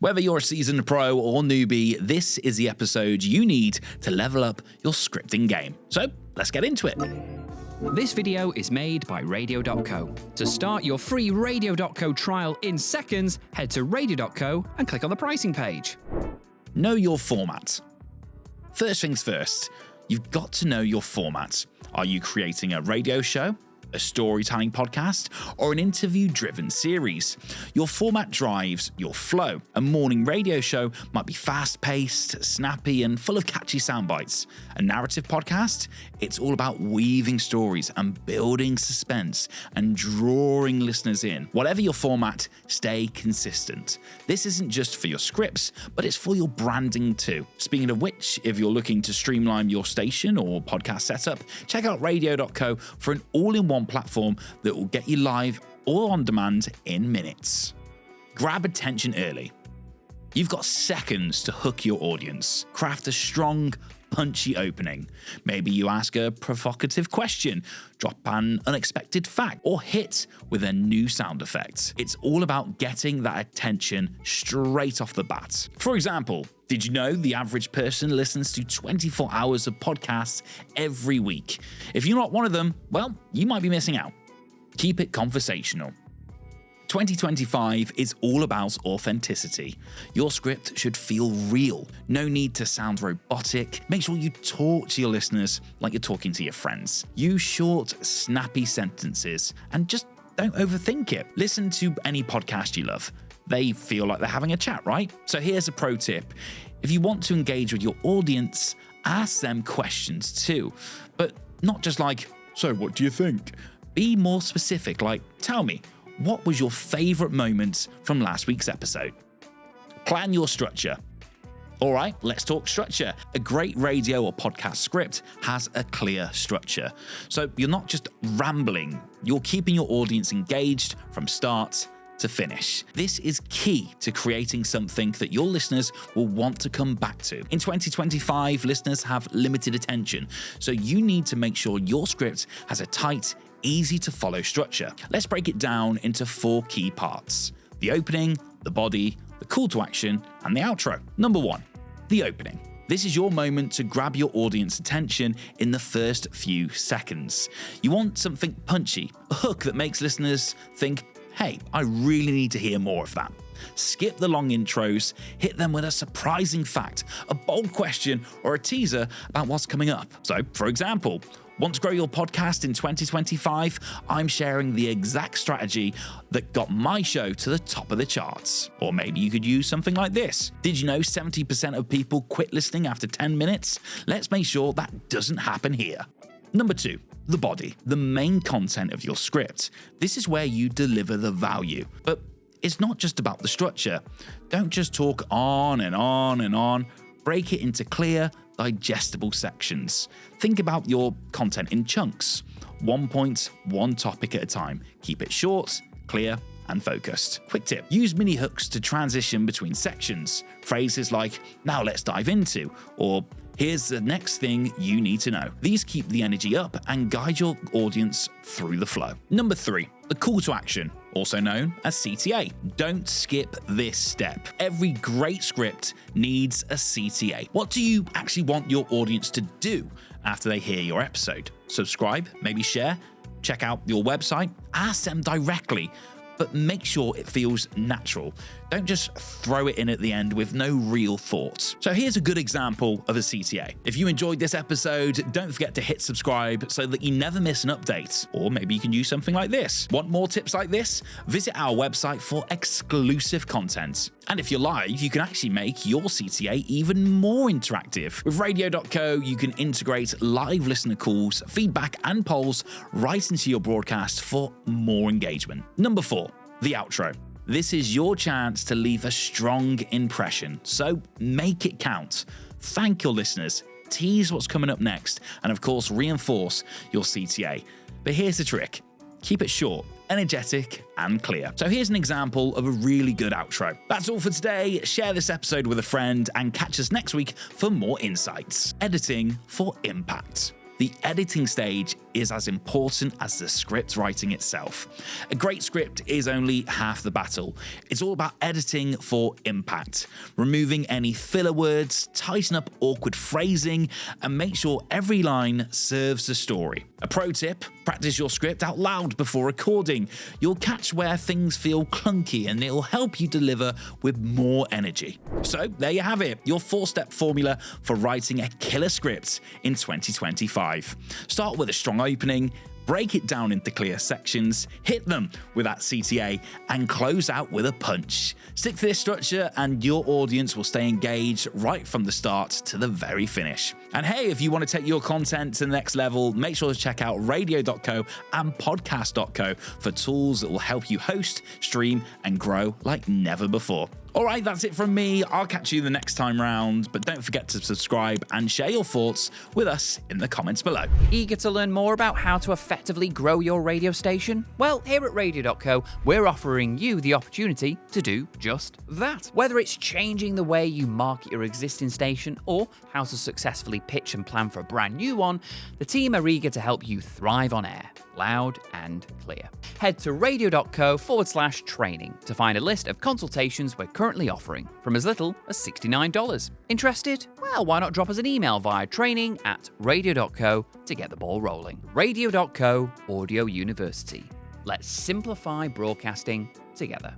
Whether you're a seasoned pro or newbie, this is the episode you need to level up your scripting game. So let's get into it. This video is made by Radio.co. To start your free Radio.co trial in seconds, head to Radio.co and click on the pricing page. Know your format. First things first, you've got to know your format. Are you creating a radio show, a storytelling podcast, or an interview-driven series? Your format drives your flow. A morning radio show might be fast-paced, snappy, and full of catchy sound bites. A narrative podcast? It's all about weaving stories and building suspense and drawing listeners in. Whatever your format, stay consistent. This isn't just for your scripts, but it's for your branding too. Speaking of which, if you're looking to streamline your station or podcast setup, check out Radio.co for an all-in-one platform that will get you live or on demand in minutes. Grab attention early. You've got seconds to hook your audience. Craft a strong, punchy opening. Maybe you ask a provocative question, drop an unexpected fact, or hit with a new sound effect. It's all about getting that attention straight off the bat. For example, did you know the average person listens to 24 hours of podcasts every week? If you're not one of them, well, you might be missing out. Keep it conversational. 2025 is all about authenticity. Your script should feel real. No need to sound robotic. Make sure you talk to your listeners like you're talking to your friends. Use short, snappy sentences and just don't overthink it. Listen to any podcast you love. They feel like they're having a chat, right? So here's a pro tip. If you want to engage with your audience, ask them questions too. But not just like, so what do you think? Be more specific, like, tell me, what was your favorite moment from last week's episode? Plan your structure. All right, let's talk structure. A great radio or podcast script has a clear structure. So you're not just rambling, you're keeping your audience engaged from start to finish. This is key to creating something that your listeners will want to come back to. In 2025, listeners have limited attention, so you need to make sure your script has a tight, easy to follow structure. Let's break it down into 4 key parts: the opening, the body, the call to action, and the outro. Number 1, the opening. This is your moment to grab your audience attention in the first few seconds. You want something punchy, a hook that makes listeners think, hey, I really need to hear more of that. Skip the long intros, hit them with a surprising fact, a bold question, or a teaser about what's coming up. So, for example, want to grow your podcast in 2025? I'm sharing the exact strategy that got my show to the top of the charts. Or maybe you could use something like this. Did you know 70% of people quit listening after 10 minutes? Let's make sure that doesn't happen here. Number 2, the body, the main content of your script. This is where you deliver the value. But it's not just about the structure. Don't just talk on and on and on. Break it into clear, digestible sections. Think about your content in chunks. 1 point, 1 topic at a time. Keep it short, clear, and focused. Quick tip, use mini hooks to transition between sections. Phrases like, now let's dive into, or here's the next thing you need to know. These keep the energy up and guide your audience through the flow. Number 3, the call to action, also known as CTA. Don't skip this step. Every great script needs a CTA. What do you actually want your audience to do after they hear your episode? Subscribe, maybe share, check out your website, ask them directly, but make sure it feels natural. Don't just throw it in at the end with no real thought. So here's a good example of a CTA. If you enjoyed this episode, don't forget to hit subscribe so that you never miss an update. Or maybe you can use something like this. Want more tips like this? Visit our website for exclusive content. And if you're live, you can actually make your CTA even more interactive. With Radio.co, you can integrate live listener calls, feedback, and polls right into your broadcast for more engagement. Number 4, the outro. This is your chance to leave a strong impression, so make it count. Thank your listeners, tease what's coming up next, and of course reinforce your CTA. But here's the trick. Keep it short, energetic, and clear. So here's an example of a really good outro. That's all for today. Share this episode with a friend and catch us next week for more insights. Editing for impact. The editing stage is as important as the script writing itself. A great script is only half the battle. It's all about editing for impact, removing any filler words, tighten up awkward phrasing, and make sure every line serves the story. A pro tip: practice your script out loud before recording. You'll catch where things feel clunky and it'll help you deliver with more energy. So there you have it, your 4-step formula for writing a killer script in 2025. Start with a strong opening, break it down into clear sections, hit them with that CTA, and close out with a punch. Stick to this structure and your audience will stay engaged right from the start to the very finish. And hey, if you want to take your content to the next level, make sure to check out Radio.co and Podcast.co for tools that will help you host, stream, and grow like never before. All right, that's it from me. I'll catch you the next time round, but don't forget to subscribe and share your thoughts with us in the comments below. Eager to learn more about how to effectively grow your radio station? Well, here at Radio.co, we're offering you the opportunity to do just that. Whether it's changing the way you market your existing station or how to successfully pitch and plan for a brand new one, the team are eager to help you thrive on air, loud and clear. Head to radio.co/training to find a list of consultations we're currently offering from as little as $69. Interested? Well, why not drop us an email via training@radio.co to get the ball rolling. Radio.co Audio University. Let's simplify broadcasting together.